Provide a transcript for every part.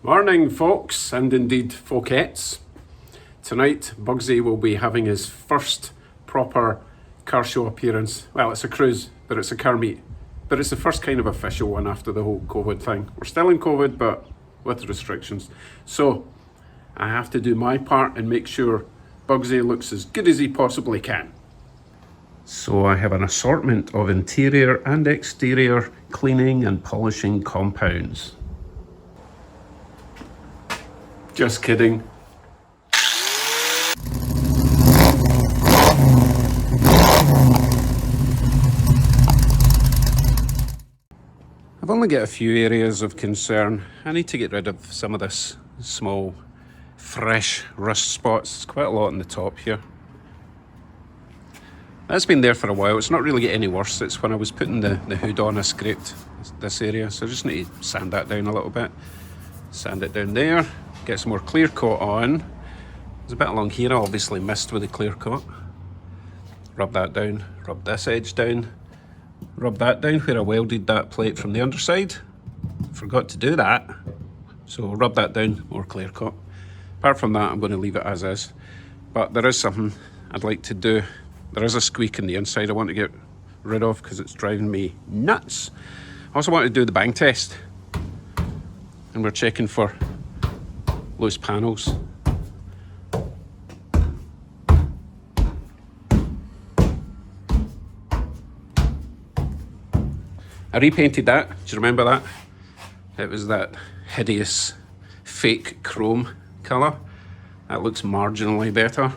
Morning folks, and indeed folkettes. Tonight Bugsy will be having his first proper car show appearance. Well, it's a cruise, but it's a car meet. But it's the first kind of official one after the whole COVID thing. We're still in COVID, but with restrictions. So I have to do my part and make sure Bugsy looks as good as he possibly can. So I have an assortment of interior and exterior cleaning and polishing compounds. Just kidding. I've only got a few areas of concern. I need to get rid of some of this small, fresh rust spots. There's quite a lot on the top here. That's been there for a while. It's not really getting any worse. It's when I was putting the hood on, I scraped this area. So I just need to sand that down a little bit. Sand it down there. Get some more clear coat on. There's a bit along here I obviously missed with the clear coat. Rub that down. Rub this edge down. Rub that down where I welded that plate from the underside. Forgot to do that. So rub that down, more clear coat. Apart from that, I'm going to leave it as is. But there is something I'd like to do. There is a squeak in the inside I want to get rid of because it's driving me nuts. I also want to do the bang test. And we're checking for loose panels. I repainted that. Do you remember that? It was that hideous fake chrome colour. That looks marginally better.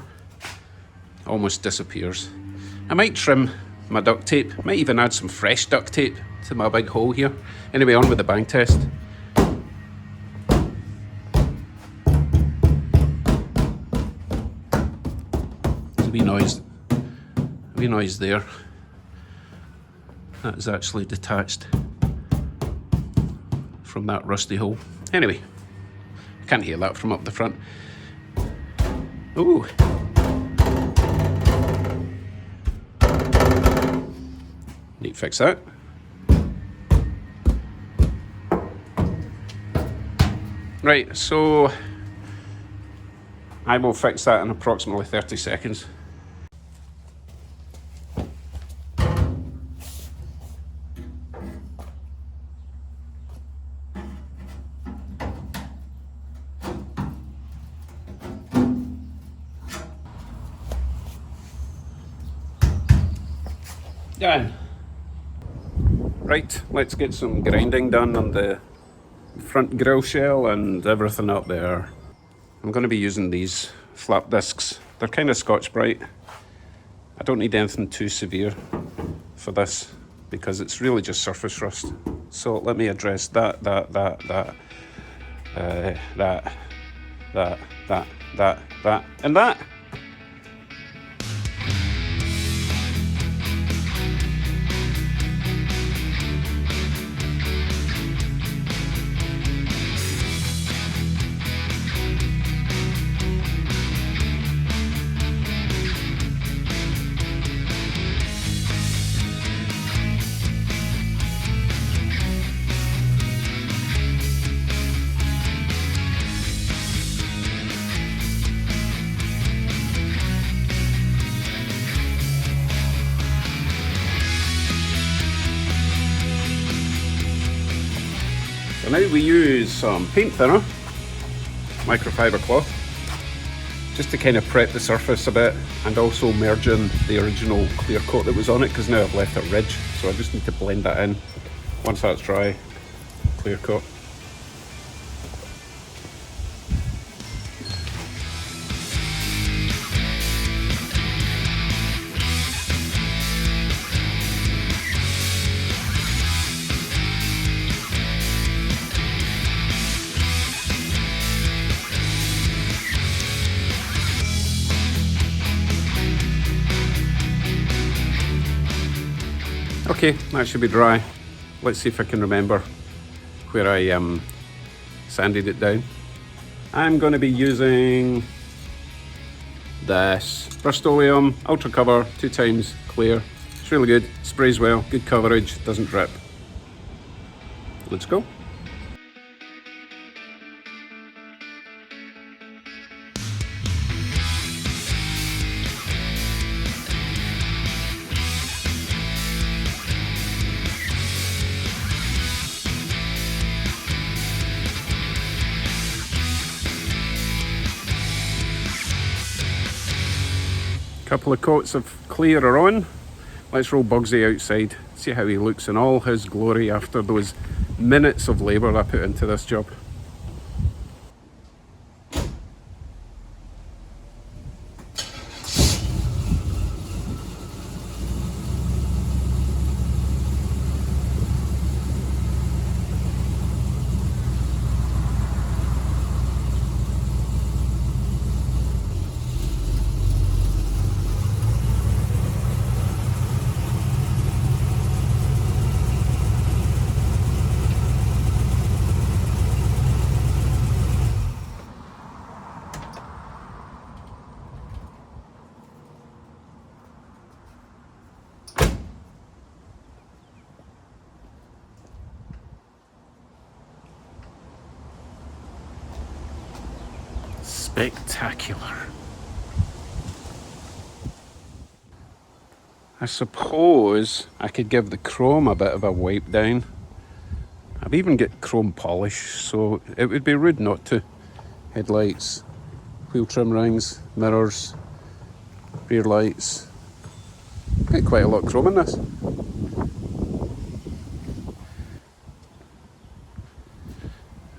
Almost disappears. I might trim my duct tape. Might even add some fresh duct tape to my big hole here. Anyway, on with the bang test. There's a wee noise there. That is actually detached from that rusty hole. Anyway, I can't hear that from up the front. Ooh. Need to fix that. Right, so I will fix that in approximately 30 seconds. Done. Right, let's get some grinding done on the front grill shell and everything up there. I'm going to be using these flap discs. They're kind of Scotch-Brite. I don't need anything too severe for this because it's really just surface rust. So let me address that, and that. So now we use some paint thinner, microfiber cloth, just to kind of prep the surface a bit and also merge in the original clear coat that was on it because now I've left it ridge, so I just need to blend that in. Once that's dry, clear coat. Okay, that should be dry. Let's see if I can remember where I sanded it down. I'm going to be using this Rust-Oleum Ultra Cover 2x clear. It's really good, sprays well, good coverage, doesn't drip. Let's go. Couple of coats of clear are on. Let's roll Bugsy outside, see how he looks in all his glory after those minutes of labour I put into this job. Spectacular. I suppose I could give the chrome a bit of a wipe down. I've even got chrome polish, so it would be rude not to. Headlights, wheel trim rings, mirrors, rear lights. Got quite a lot of chrome in this.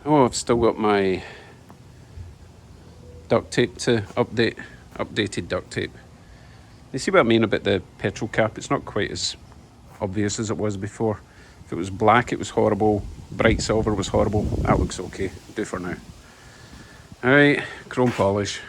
Oh, I've still got my duct tape to updated duct tape. You see what I mean about the petrol cap? It's not quite as obvious as it was before. If it was black, it was horrible. Bright silver was horrible. That looks okay. Do for now. Alright, chrome polish.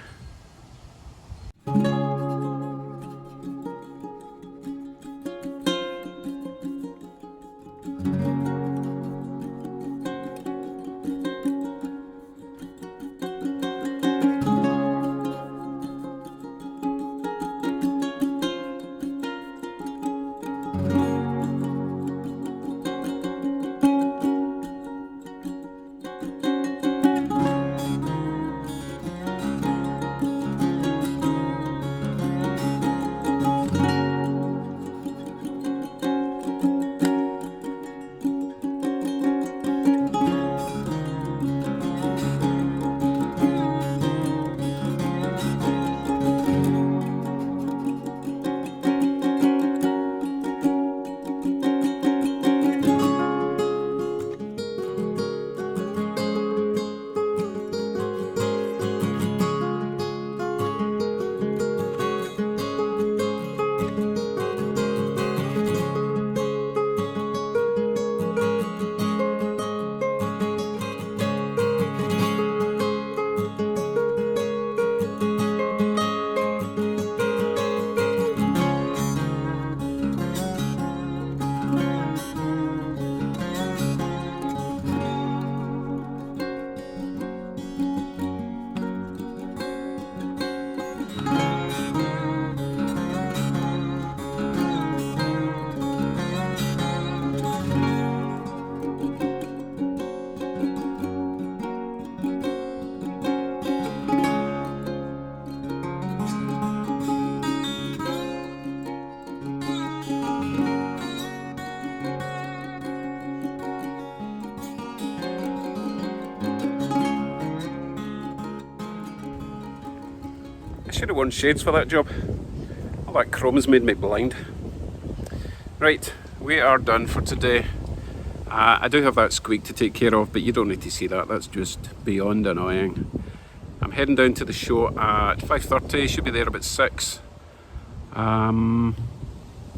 I should have worn shades for that job. All that chrome has made me blind. Right, we are done for today. I do have that squeak to take care of, but you don't need to see that. That's just beyond annoying. I'm heading down to the show at 5:30. Should be there about 6. A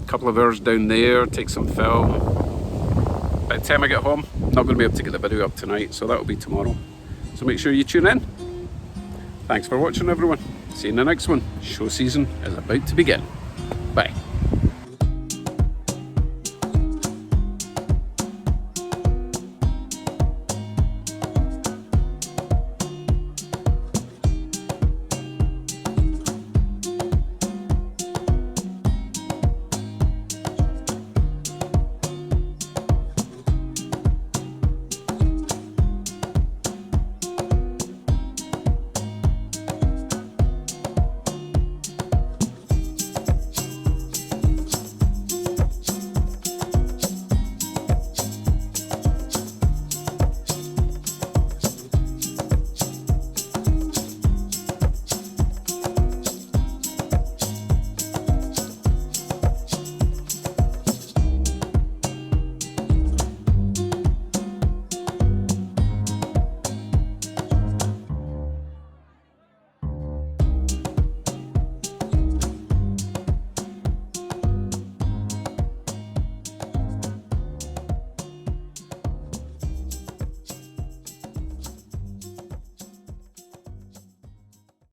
couple of hours down there, take some film. By the time I get home, I'm not going to be able to get the video up tonight, so that'll be tomorrow. So make sure you tune in. Thanks for watching, everyone. See you in the next one. Show season is about to begin.